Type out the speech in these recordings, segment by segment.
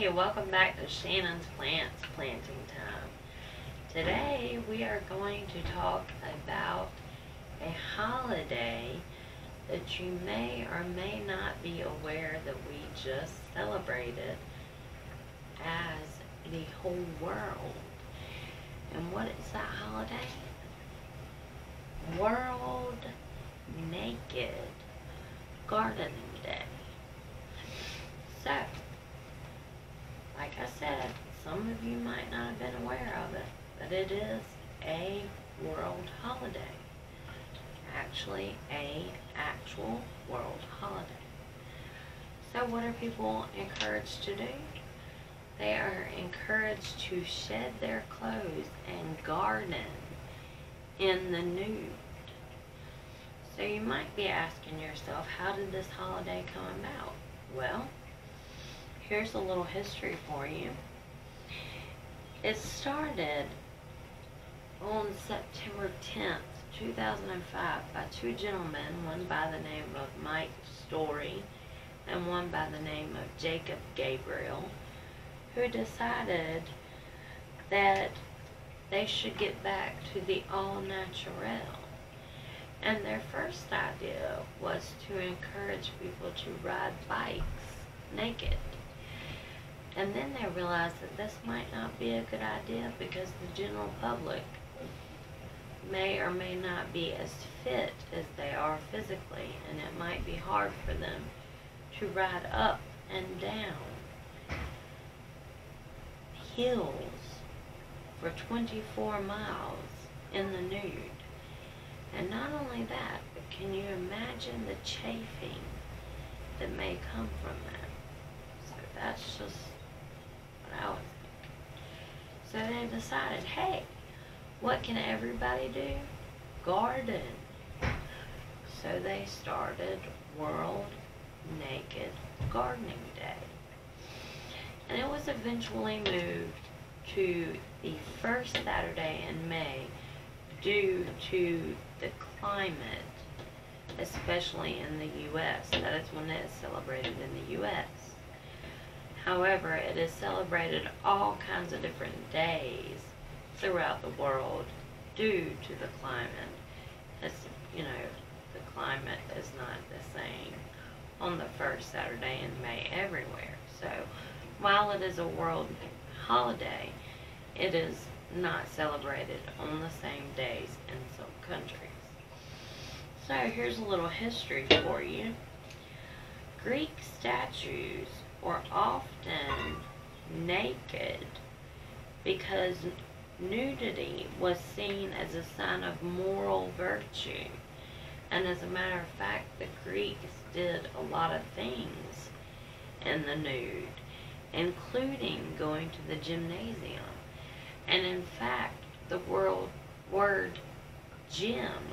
Hey, welcome back to Shannon's Plants Planting Time. Today we are going to talk about a holiday that you may or may not be aware that we just celebrated as the whole world. And what is that holiday? World Naked Gardening Day. So, like I said, some of you might not have been aware of it, but it is a world holiday. Actually, a actual world holiday. So what are people encouraged to do? They are encouraged to shed their clothes and garden in the nude. So you might be asking yourself, how did this holiday come about? Well, here's a little history for you. It started on September 10th, 2005 by two gentlemen, one by the name of Mike Story and one by the name of Jacob Gabriel, who decided that they should get back to the all-natural. And their first idea was to encourage people to ride bikes naked. And then they realized that this might not be a good idea because the general public may or may not be as fit as they are physically, and it might be hard for them to ride up and down hills for 24 miles in the nude. And not only that, but can you imagine the chafing that may come from that? So that's just what I was thinking. So they decided, hey, what can everybody do? Garden. So they started World Naked Gardening Day. And it was eventually moved to the first Saturday in May due to the climate, especially in the U.S. That is when it is celebrated in the U.S. However, it is celebrated all kinds of different days throughout the world due to the climate. As you know, the climate is not the same on the first Saturday in May everywhere. So, while it is a world holiday, it is not celebrated on the same days in some countries. So here's a little history for you. Greek statues were often naked because nudity was seen as a sign of moral virtue. And as a matter of fact, the Greeks did a lot of things in the nude, including going to the gymnasium. And in fact, the word gymnasium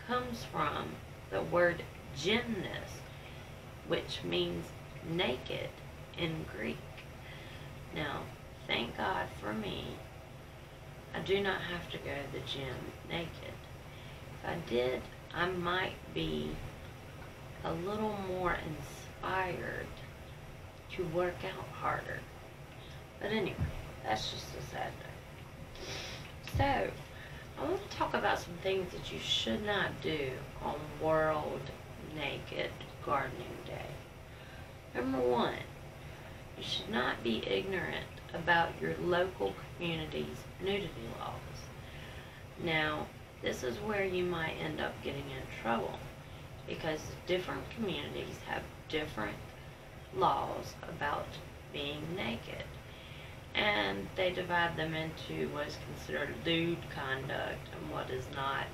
comes from the word gymnast, which means naked in Greek. Now, thank God for me, I do not have to go to the gym naked. If I did, I might be a little more inspired to work out harder. But anyway, that's just a side note. So, I want to talk about some things that you should not do on World Naked Gardening Day. Number one, you should not be ignorant about your local community's nudity laws. Now, this is where you might end up getting in trouble because different communities have different laws about being naked. And they divide them into what is considered lewd conduct and what is not.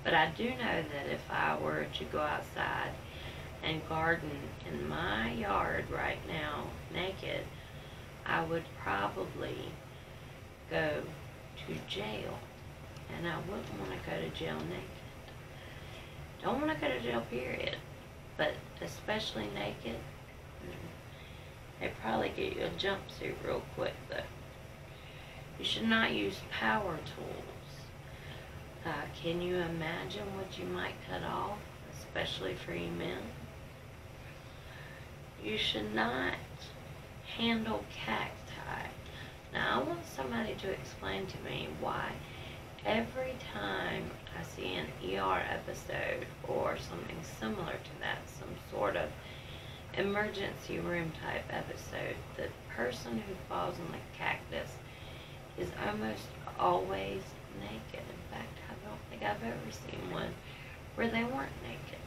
But I do know that if I were to go outside and garden in my yard right now naked, I would probably go to jail. And I wouldn't want to go to jail naked. Don't want to go to jail, period. But especially naked, they probably get you a jumpsuit real quick, though. You should not use power tools. Can you imagine what you might cut off, especially for you men? You should not handle cacti. Now I want somebody to explain to me why every time I see an ER episode or something similar to that, some sort of emergency room type episode, the person who falls in the cactus is almost always naked. In fact, I don't think I've ever seen one where they weren't naked.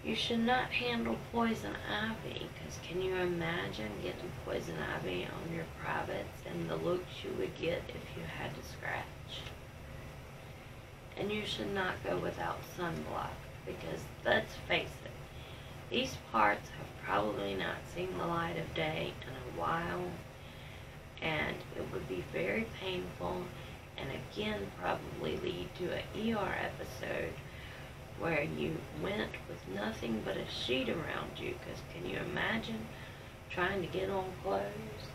You should not handle poison ivy, because can you imagine getting poison ivy on your privates and the looks you would get if you had to scratch? And you should not go without sunblock, because let's face it, these parts have probably not seen the light of day in a while, and it would be very painful, and again probably lead to an ER episode where you went with nothing but a sheet around you, because can you imagine trying to get on clothes?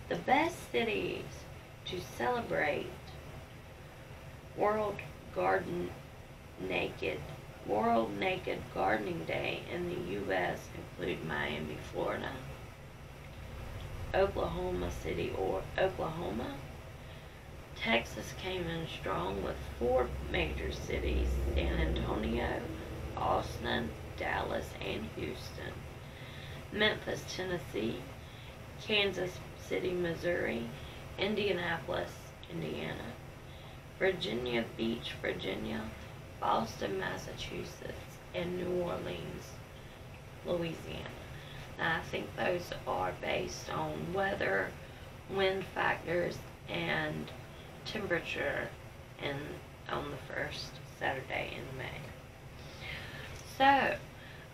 The best cities to celebrate World Naked Gardening Day in the U.S. include Miami, Florida, Oklahoma City, Oklahoma. Texas came in strong with 4 major cities: San Antonio, Austin, Dallas, and Houston. Memphis, Tennessee, Kansas City, Missouri, Indianapolis, Indiana, Virginia Beach, Virginia, Boston, Massachusetts, and New Orleans, Louisiana. Now, I think those are based on weather, wind factors, and temperature on the first Saturday in May. So,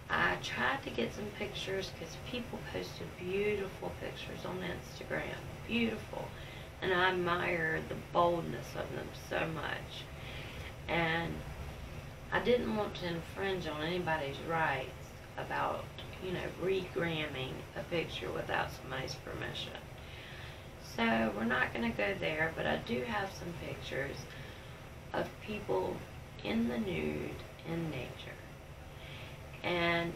I tried to get some pictures because people posted beautiful pictures on Instagram. Beautiful. And I admire the boldness of them so much. And I didn't want to infringe on anybody's rights about, regramming a picture without somebody's permission. So we're not going to go there, but I do have some pictures of people in the nude in nature. And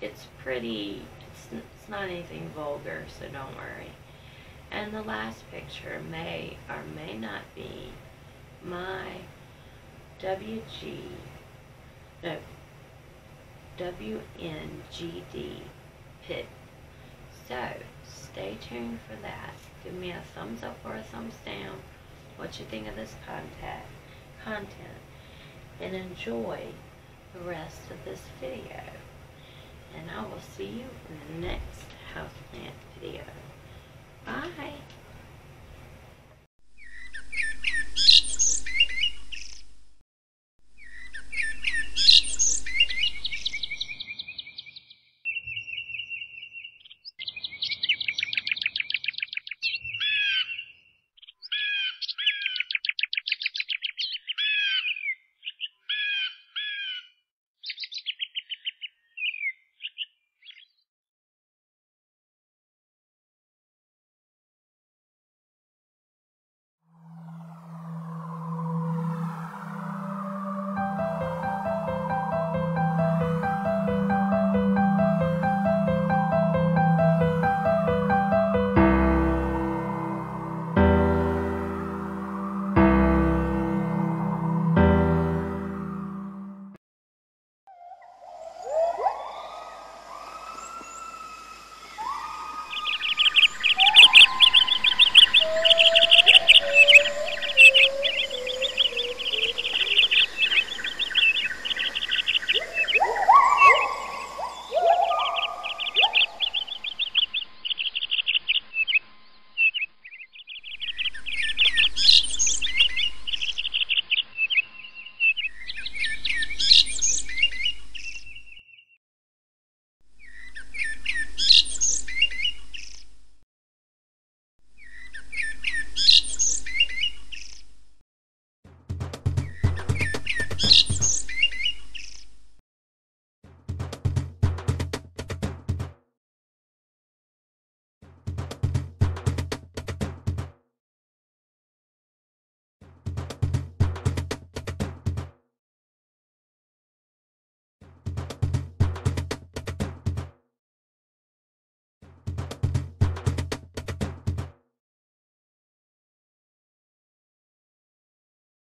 it's pretty, it's not anything vulgar, so don't worry. And the last picture may or may not be my WNGD pic. So, stay tuned for that. Give me a thumbs up or a thumbs down what you think of this content, and enjoy the rest of this video. And I will see you in the next houseplant video. Bye!